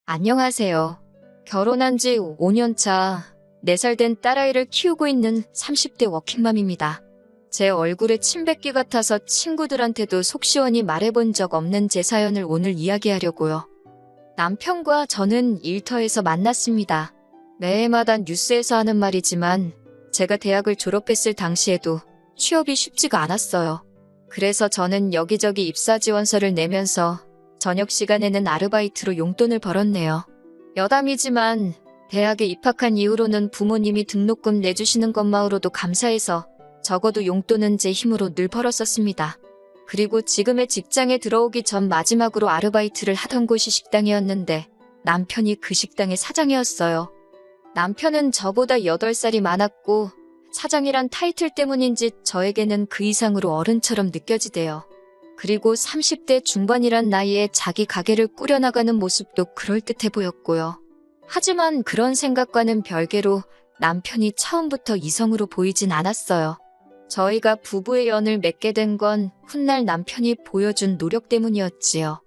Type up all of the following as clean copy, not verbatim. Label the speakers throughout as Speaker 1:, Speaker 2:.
Speaker 1: 안녕하세요. 결혼한 지 5년 차, 4살 된 딸아이를 키우고 있는 30대 워킹맘입니다. 제 얼굴에 침 뱉기 같아서 친구들한테도 속 시원히 말해본 적 없는 제 사연을 오늘 이야기하려고요. 남편과 저는 일터에서 만났습니다. 매해마다 뉴스에서 하는 말이지만 제가 대학을 졸업했을 당시에도 취업이 쉽지가 않았어요. 그래서 저는 여기저기 입사 지원서를 내면서 저녁 시간에는 아르바이트로 용돈을 벌었네요. 여담이지만 대학에 입학한 이후로는 부모님이 등록금 내주시는 것만으로도 감사해서 적어도 용돈은 제 힘으로 늘 벌었었습니다. 그리고 지금의 직장에 들어오기 전 마지막으로 아르바이트를 하던 곳이 식당이었는데 남편이 그 식당의 사장이었어요. 남편은 저보다 8살이 많았고 사장이란 타이틀 때문인지 저에게는 그 이상으로 어른처럼 느껴지대요. 그리고 30대 중반이란 나이에 자기 가게를 꾸려나가는 모습도 그럴듯해 보였고요. 하지만 그런 생각과는 별개로 남편이 처음부터 이성으로 보이진 않았어요. 저희가 부부의 연을 맺게 된 건 훗날 남편이 보여준 노력 때문이었지요.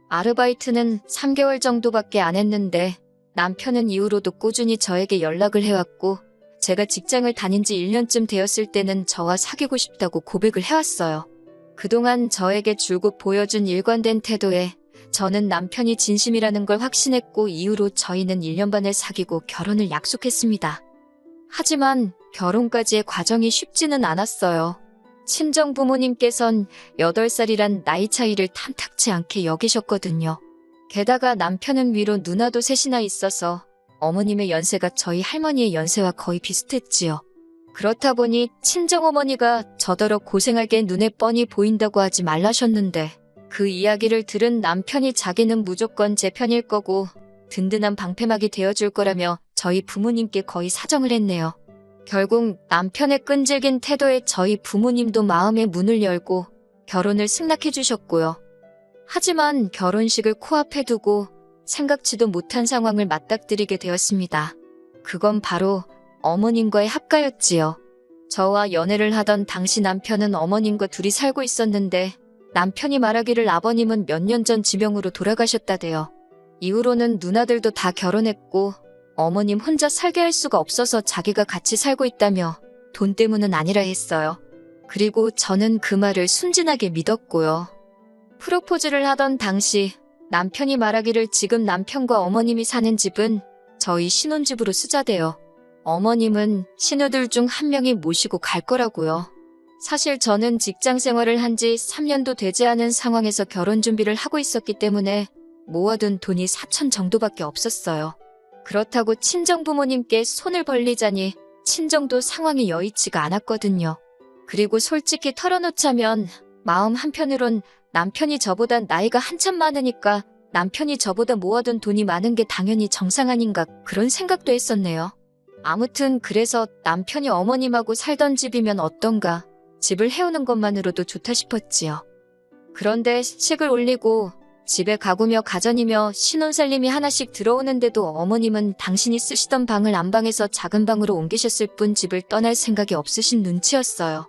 Speaker 1: 아르바이트는 3개월 정도밖에 안 했는데 남편은 이후로도 꾸준히 저에게 연락을 해왔고 제가 직장을 다닌 지 1년쯤 되었을 때는 저와 사귀고 싶다고 고백을 해왔어요. 그동안 저에게 줄곧 보여준 일관된 태도에 저는 남편이 진심이라는 걸 확신했고 이후로 저희는 1년 반을 사귀고 결혼을 약속했습니다. 하지만 결혼까지의 과정이 쉽지는 않았어요. 친정 부모님께선 8살이란 나이 차이를 탐탁치 않게 여기셨거든요. 게다가 남편은 위로 누나도 셋이나 있어서 어머님의 연세가 저희 할머니의 연세와 거의 비슷했지요. 그렇다 보니 친정어머니가 저더러 고생하게 눈에 뻔히 보인다고 하지 말라셨는데 그 이야기를 들은 남편이 자기는 무조건 제 편일 거고 든든한 방패막이 되어줄 거라며 저희 부모님께 거의 사정을 했네요. 결국 남편의 끈질긴 태도에 저희 부모님도 마음의 문을 열고 결혼을 승낙해 주셨고요. 하지만 결혼식을 코앞에 두고 생각지도 못한 상황을 맞닥뜨리게 되었습니다. 그건 바로 어머님과의 합가였지요. 저와 연애를 하던 당시 남편은 어머님과 둘이 살고 있었는데 남편이 말하기를 아버님은 몇 년 전 지병으로 돌아가셨다대요. 이후로는 누나들도 다 결혼했고 어머님 혼자 살게 할 수가 없어서 자기가 같이 살고 있다며 돈 때문은 아니라 했어요. 그리고 저는 그 말을 순진하게 믿었고요. 프로포즈를 하던 당시 남편이 말하기를 지금 남편과 어머님이 사는 집은 저희 신혼집으로 쓰자대요. 어머님은 신우들 중 한 명이 모시고 갈 거라고요. 사실 저는 직장 생활을 한 지 3년도 되지 않은 상황에서 결혼 준비를 하고 있었기 때문에 모아둔 돈이 4천 정도밖에 없었어요. 그렇다고 친정 부모님께 손을 벌리자니 친정도 상황이 여의치가 않았거든요. 그리고 솔직히 털어놓자면 마음 한편으론 남편이 저보다 나이가 한참 많으니까 남편이 저보다 모아둔 돈이 많은 게 당연히 정상 아닌가 그런 생각도 했었네요. 아무튼 그래서 남편이 어머님하고 살던 집이면 어떤가 집을 해오는 것만으로도 좋다 싶었지요. 그런데 식을 올리고 집에 가구며 가전이며 신혼살림이 하나씩 들어오는데도 어머님은 당신이 쓰시던 방을 안방에서 작은 방으로 옮기셨을 뿐 집을 떠날 생각이 없으신 눈치였어요.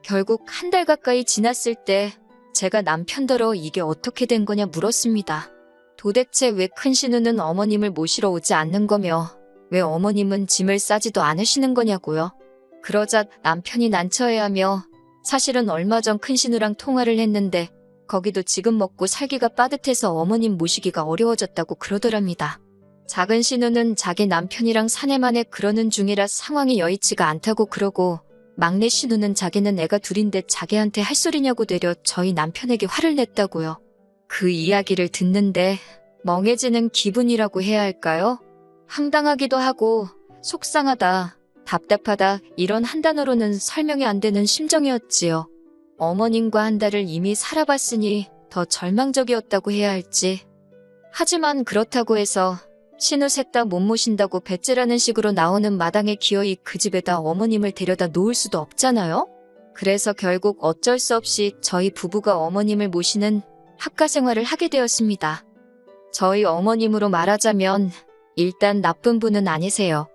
Speaker 1: 결국 한 달 가까이 지났을 때 제가 남편더러 이게 어떻게 된 거냐 물었습니다. 도대체 왜 큰 신우는 어머님을 모시러 오지 않는 거며 왜 어머님은 짐을 싸지도 않으시는 거냐고요. 그러자 남편이 난처해하며 사실은 얼마 전 큰 신우랑 통화를 했는데 거기도 지금 먹고 살기가 빠듯해서 어머님 모시기가 어려워졌다고 그러더랍니다. 작은 신우는 자기 남편이랑 사내만에 그러는 중이라 상황이 여의치가 않다고 그러고 막내 신우는 자기는 애가 둘인데 자기한테 할 소리냐고 되려 저희 남편에게 화를 냈다고요. 그 이야기를 듣는데 멍해지는 기분이라고 해야 할까요? 황당하기도 하고 속상하다, 답답하다 이런 한 단어로는 설명이 안 되는 심정이었지요. 어머님과 한 달을 이미 살아봤으니 더 절망적이었다고 해야 할지. 하지만 그렇다고 해서 신우 셋 다 못 모신다고 배째라는 식으로 나오는 마당에 기어이 그 집에다 어머님을 데려다 놓을 수도 없잖아요? 그래서 결국 어쩔 수 없이 저희 부부가 어머님을 모시는 합가 생활을 하게 되었습니다. 저희 어머님으로 말하자면 일단 나쁜 분은 아니세요.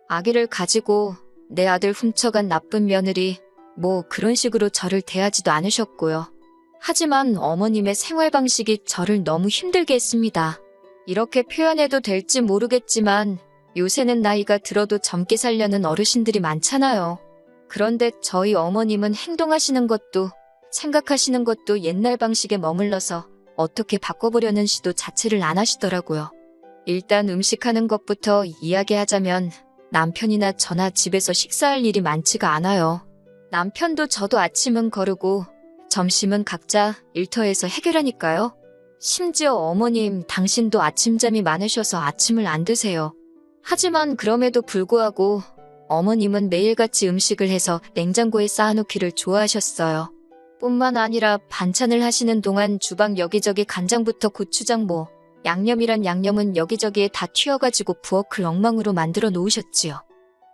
Speaker 1: 아기를 가지고 내 아들 훔쳐간 나쁜 며느리 뭐 그런 식으로 저를 대하지도 않으셨고요. 하지만 어머님의 생활 방식이 저를 너무 힘들게 했습니다. 이렇게 표현해도 될지 모르겠지만 요새는 나이가 들어도 젊게 살려는 어르신들이 많잖아요. 그런데 저희 어머님은 행동하시는 것도 생각하시는 것도 옛날 방식에 머물러서 어떻게 바꿔보려는 시도 자체를 안 하시더라고요. 일단 음식하는 것부터 이야기하자면 남편이나 저나 집에서 식사할 일이 많지가 않아요. 남편도 저도 아침은 거르고 점심은 각자 일터에서 해결하니까요. 심지어 어머님, 당신도 아침잠이 많으셔서 아침을 안 드세요. 하지만 그럼에도 불구하고 어머님은 매일같이 음식을 해서 냉장고에 쌓아놓기를 좋아하셨어요. 뿐만 아니라 반찬을 하시는 동안 주방 여기저기 간장부터 고추장 양념이란 양념은 여기저기에 다 튀어가지고 부엌을 엉망으로 만들어 놓으셨지요.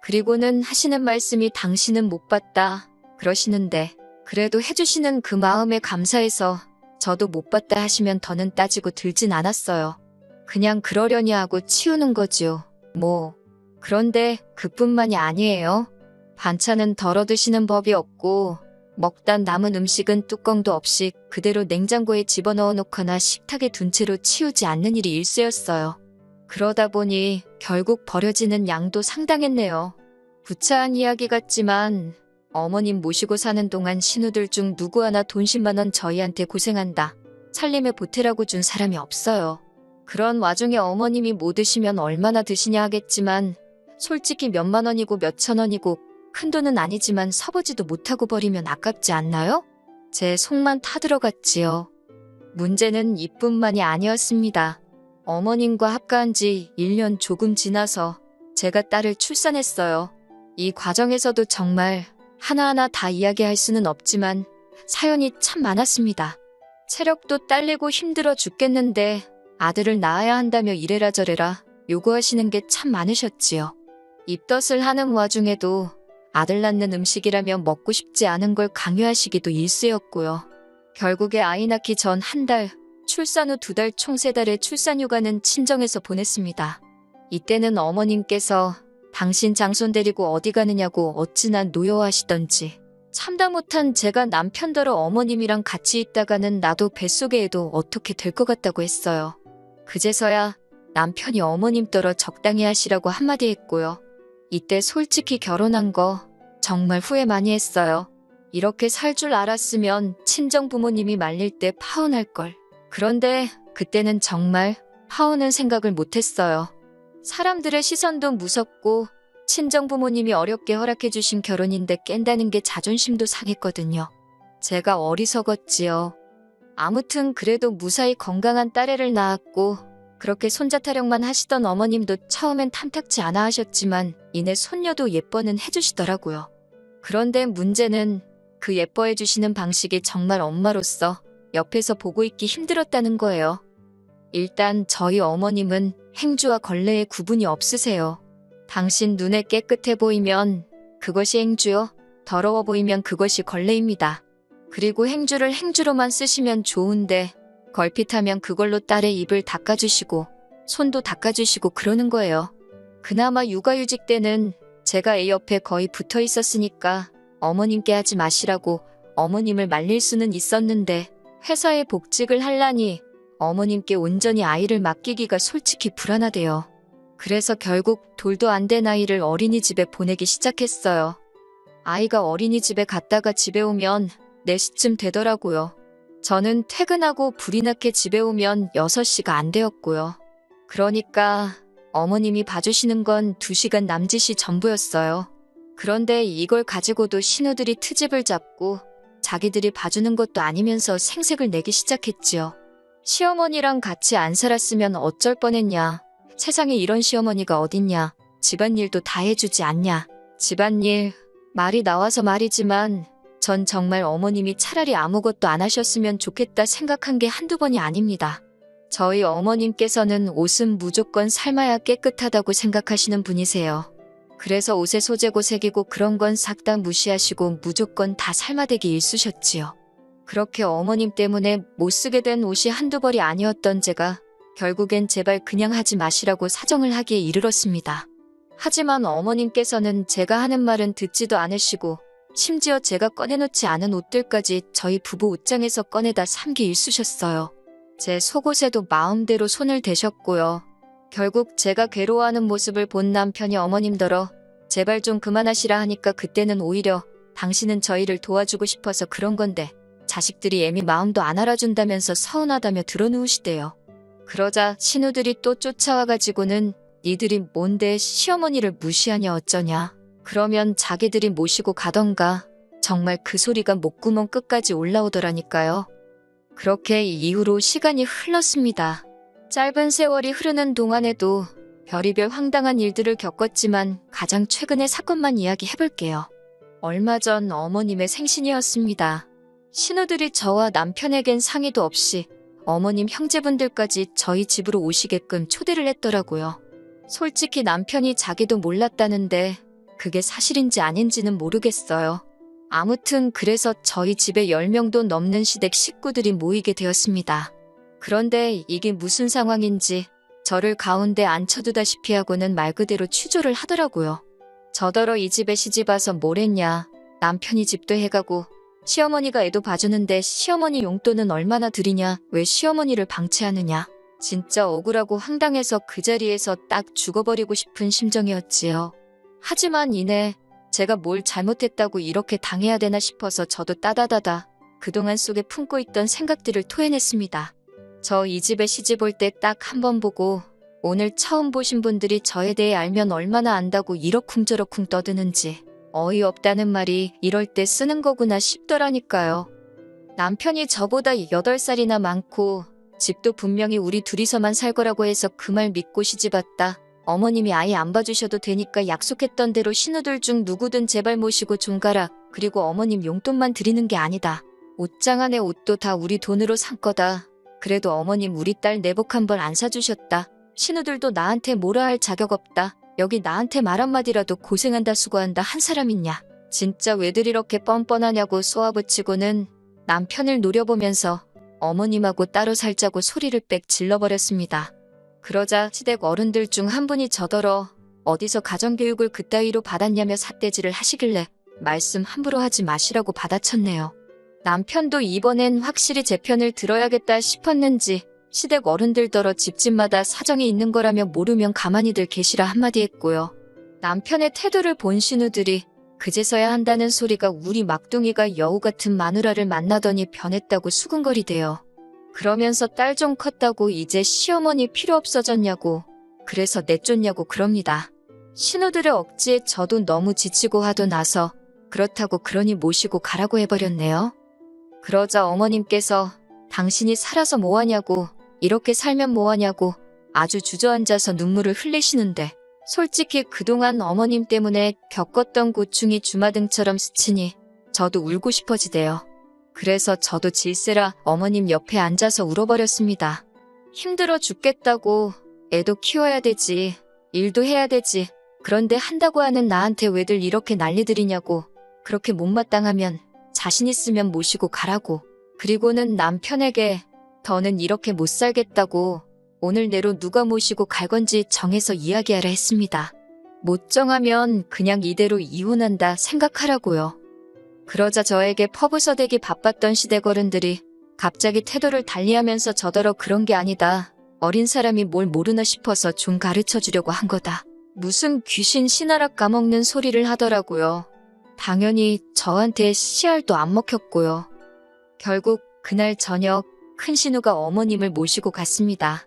Speaker 1: 그리고는 하시는 말씀이 당신은 못 봤다 그러시는데 그래도 해주시는 그 마음에 감사해서 저도 못 봤다 하시면 더는 따지고 들진 않았어요. 그냥 그러려니 하고 치우는 거지요. 그런데 그뿐만이 아니에요. 반찬은 덜어 드시는 법이 없고 먹다 남은 음식은 뚜껑도 없이 그대로 냉장고에 집어넣어 놓거나 식탁에 둔 채로 치우지 않는 일이 일쑤였어요. 그러다 보니 결국 버려지는 양도 상당했네요. 구차한 이야기 같지만 어머님 모시고 사는 동안 신우들 중 누구 하나 돈 10만 원 저희한테 고생한다, 살림에 보태라고 준 사람이 없어요. 그런 와중에 어머님이 뭐 드시면 얼마나 드시냐 하겠지만 솔직히 몇만 원이고 몇천 원이고 큰돈은 아니지만 서보지도 못하고 버리면 아깝지 않나요? 제 속만 타들어갔지요. 문제는 이뿐만이 아니었습니다. 어머님과 합가한 지 1년 조금 지나서 제가 딸을 출산했어요. 이 과정에서도 정말 하나하나 다 이야기할 수는 없지만 사연이 참 많았습니다. 체력도 딸리고 힘들어 죽겠는데 아들을 낳아야 한다며 이래라 저래라 요구하시는 게 참 많으셨지요. 입덧을 하는 와중에도 아들 낳는 음식이라며 먹고 싶지 않은 걸 강요하시기도 일쑤였고요. 결국에 아이 낳기 전 1달, 출산 후 2달 총 3달의 출산휴가는 친정에서 보냈습니다. 이때는 어머님께서 당신 장손 데리고 어디 가느냐고 어찌나 노여워하시던지 참다 못한 제가 남편더러 어머님이랑 같이 있다가는 나도 뱃속에 애도 어떻게 될 것 같다고 했어요. 그제서야 남편이 어머님더러 적당히 하시라고 한마디 했고요. 이때 솔직히 결혼한 거 정말 후회 많이 했어요. 이렇게 살 줄 알았으면 친정 부모님이 말릴 때 파혼할 걸. 그런데 그때는 정말 파혼은 생각을 못했어요. 사람들의 시선도 무섭고 친정 부모님이 어렵게 허락해 주신 결혼인데 깬다는 게 자존심도 상했거든요. 제가 어리석었지요. 아무튼 그래도 무사히 건강한 딸애를 낳았고 그렇게 손자 타령만 하시던 어머님도 처음엔 탐탁지 않아 하셨지만 이내 손녀도 예뻐는 해주시더라고요. 그런데 문제는 그 예뻐해 주시는 방식이 정말 엄마로서 옆에서 보고 있기 힘들었다는 거예요. 일단 저희 어머님은 행주와 걸레에 구분이 없으세요. 당신 눈에 깨끗해 보이면 그것이 행주요, 더러워 보이면 그것이 걸레입니다. 그리고 행주를 행주로만 쓰시면 좋은데 걸핏하면 그걸로 딸의 입을 닦아주시고 손도 닦아주시고 그러는 거예요. 그나마 육아휴직 때는 제가 애 옆에 거의 붙어 있었으니까 어머님께 하지 마시라고 어머님을 말릴 수는 있었는데 회사에 복직을 하려니 어머님께 온전히 아이를 맡기기가 솔직히 불안하대요. 그래서 결국 돌도 안 된 아이를 어린이집에 보내기 시작했어요. 아이가 어린이집에 갔다가 집에 오면 4시쯤 되더라고요. 저는 퇴근하고 불이 나게 집에 오면 6시가 안 되었고요. 그러니까 어머님이 봐주시는 건 2시간 남짓이 전부였어요. 그런데 이걸 가지고도 신우들이 트집을 잡고 자기들이 봐주는 것도 아니면서 생색을 내기 시작했지요. 시어머니랑 같이 안 살았으면 어쩔 뻔했냐. 세상에 이런 시어머니가 어딨냐. 집안일도 다 해주지 않냐. 집안일, 말이 나와서 말이지만 전 정말 어머님이 차라리 아무것도 안 하셨으면 좋겠다 생각한 게 한두 번이 아닙니다. 저희 어머님께서는 옷은 무조건 삶아야 깨끗하다고 생각하시는 분이세요. 그래서 옷의 소재고 색이고 그런 건 싹 다 무시하시고 무조건 다 삶아대기 일쑤셨지요. 그렇게 어머님 때문에 못 쓰게 된 옷이 한두 벌이 아니었던 제가 결국엔 제발 그냥 하지 마시라고 사정을 하기에 이르렀습니다. 하지만 어머님께서는 제가 하는 말은 듣지도 않으시고 심지어 제가 꺼내놓지 않은 옷들까지 저희 부부 옷장에서 꺼내다 삼기 일쑤셨어요. 제 속옷에도 마음대로 손을 대셨고요. 결국 제가 괴로워하는 모습을 본 남편이 어머님더러 제발 좀 그만하시라 하니까 그때는 오히려 당신은 저희를 도와주고 싶어서 그런 건데 자식들이 애미 마음도 안 알아준다면서 서운하다며 드러누우시대요. 그러자 신우들이 또 쫓아와가지고는 니들이 뭔데 시어머니를 무시하냐 어쩌냐. 그러면 자기들이 모시고 가던가. 정말 그 소리가 목구멍 끝까지 올라오더라니까요. 그렇게 이후로 시간이 흘렀습니다. 짧은 세월이 흐르는 동안에도 별의별 황당한 일들을 겪었지만 가장 최근의 사건만 이야기해볼게요. 얼마 전 어머님의 생신이었습니다. 신우들이 저와 남편에겐 상의도 없이 어머님 형제분들까지 저희 집으로 오시게끔 초대를 했더라고요. 솔직히 남편이 자기도 몰랐다는데 그게 사실인지 아닌지는 모르겠어요. 아무튼 그래서 저희 집에 10명도 넘는 시댁 식구들이 모이게 되었습니다. 그런데 이게 무슨 상황인지 저를 가운데 앉혀두다시피 하고는 말 그대로 취조를 하더라고요. 저더러 이 집에 시집와서 뭘 했냐. 남편이 집도 해가고 시어머니가 애도 봐주는데 시어머니 용돈은 얼마나 드리냐. 왜 시어머니를 방치하느냐. 진짜 억울하고 황당해서 그 자리에서 딱 죽어버리고 싶은 심정이었지요. 하지만 이내 제가 뭘 잘못했다고 이렇게 당해야 되나 싶어서 저도 따다다다 그동안 속에 품고 있던 생각들을 토해냈습니다. 저 이 집에 시집 올 때 딱 한 번 보고 오늘 처음 보신 분들이 저에 대해 알면 얼마나 안다고 이러쿵저러쿵 떠드는지 어이없다는 말이 이럴 때 쓰는 거구나 싶더라니까요. 남편이 저보다 8살이나 많고 집도 분명히 우리 둘이서만 살 거라고 해서 그 말 믿고 시집 왔다. 어머님이 아예 안 봐주셔도 되니까 약속했던 대로 신우들 중 누구든 제발 모시고 좀 가라. 그리고 어머님 용돈만 드리는 게 아니다. 옷장 안에 옷도 다 우리 돈으로 산 거다. 그래도 어머님 우리 딸 내복 한 벌 안 사주셨다. 신우들도 나한테 뭐라 할 자격 없다. 여기 나한테 말 한마디라도 고생한다 수고한다 한 사람 있냐. 진짜 왜들 이렇게 뻔뻔하냐고 쏘아붙이고는 남편을 노려보면서 어머님하고 따로 살자고 소리를 빽 질러버렸습니다. 그러자 시댁 어른들 중 한 분이 저더러 어디서 가정교육을 그따위로 받았냐며 삿대질을 하시길래 말씀 함부로 하지 마시라고 받아쳤네요. 남편도 이번엔 확실히 제 편을 들어야겠다 싶었는지 시댁 어른들더러 집집마다 사정이 있는 거라며 모르면 가만히들 계시라 한마디 했고요. 남편의 태도를 본 신우들이 그제서야 한다는 소리가 우리 막둥이가 여우 같은 마누라를 만나더니 변했다고 수군거리대요. 그러면서 딸 좀 컸다고 이제 시어머니 필요 없어졌냐고 그래서 내쫓냐고 그럽니다. 신우들의 억지에 저도 너무 지치고 하도 나서 그렇다고 그러니 모시고 가라고 해버렸네요. 그러자 어머님께서 당신이 살아서 뭐하냐고 이렇게 살면 뭐하냐고 아주 주저앉아서 눈물을 흘리시는데 솔직히 그동안 어머님 때문에 겪었던 고충이 주마등처럼 스치니 저도 울고 싶어지대요. 그래서 저도 질세라 어머님 옆에 앉아서 울어버렸습니다. 힘들어 죽겠다고 애도 키워야 되지 일도 해야 되지 그런데 한다고 하는 나한테 왜들 이렇게 난리들이냐고 그렇게 못마땅하면 자신 있으면 모시고 가라고 그리고는 남편에게 더는 이렇게 못 살겠다고 오늘 내로 누가 모시고 갈 건지 정해서 이야기하라 했습니다. 못 정하면 그냥 이대로 이혼한다 생각하라고요. 그러자 저에게 퍼부서대기 바빴던 시댁 어른들이 갑자기 태도를 달리하면서 저더러 그런 게 아니다. 어린 사람이 뭘 모르나 싶어서 좀 가르쳐주려고 한 거다. 무슨 귀신 신하락 까먹는 소리를 하더라고요. 당연히 저한테 씨알도 안 먹혔고요. 결국 그날 저녁 큰 신우가 어머님을 모시고 갔습니다.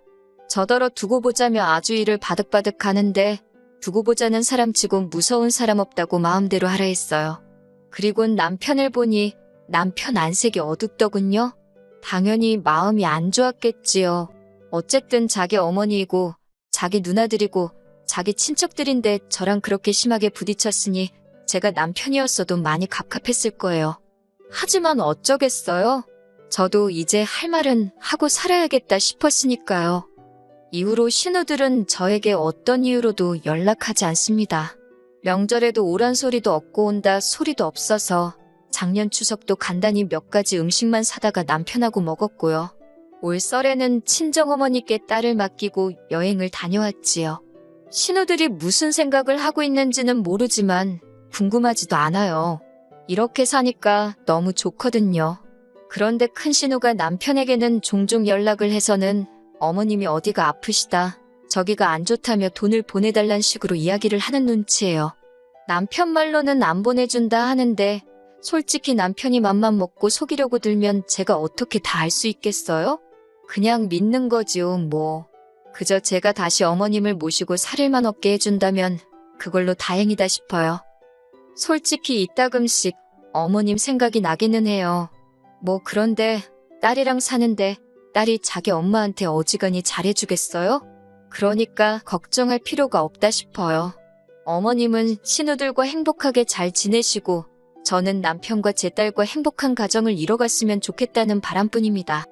Speaker 1: 저더러 두고 보자며 아주 이를 바득바득 가는데 두고 보자는 사람치고 무서운 사람 없다고 마음대로 하라 했어요. 그리곤 남편을 보니 남편 안색이 어둡더군요. 당연히 마음이 안 좋았겠지요. 어쨌든 자기 어머니이고 자기 누나들이고 자기 친척들인데 저랑 그렇게 심하게 부딪혔으니 제가 남편이었어도 많이 갑갑했을 거예요. 하지만 어쩌겠어요? 저도 이제 할 말은 하고 살아야겠다 싶었으니까요. 이후로 신우들은 저에게 어떤 이유로도 연락하지 않습니다. 명절에도 오란 소리도 없고 온다 소리도 없어서 작년 추석도 간단히 몇 가지 음식만 사다가 남편하고 먹었고요. 올 설에는 친정어머니께 딸을 맡기고 여행을 다녀왔지요. 신우들이 무슨 생각을 하고 있는지는 모르지만 궁금하지도 않아요. 이렇게 사니까 너무 좋거든요. 그런데 큰 신우가 남편에게는 종종 연락을 해서는 어머님이 어디가 아프시다, 저기가 안 좋다며 돈을 보내달란 식으로 이야기를 하는 눈치예요. 남편 말로는 안 보내준다 하는데 솔직히 남편이 맘만 먹고 속이려고 들면 제가 어떻게 다 알 수 있겠어요? 그냥 믿는 거지요, 뭐. 그저 제가 다시 어머님을 모시고 살일만 없게 해준다면 그걸로 다행이다 싶어요. 솔직히 이따금씩 어머님 생각이 나기는 해요. 뭐 그런데 딸이랑 사는데 딸이 자기 엄마한테 어지간히 잘해주겠어요? 그러니까 걱정할 필요가 없다 싶어요. 어머님은 신우들과 행복하게 잘 지내시고 저는 남편과 제 딸과 행복한 가정을 이뤄갔으면 좋겠다는 바람뿐입니다.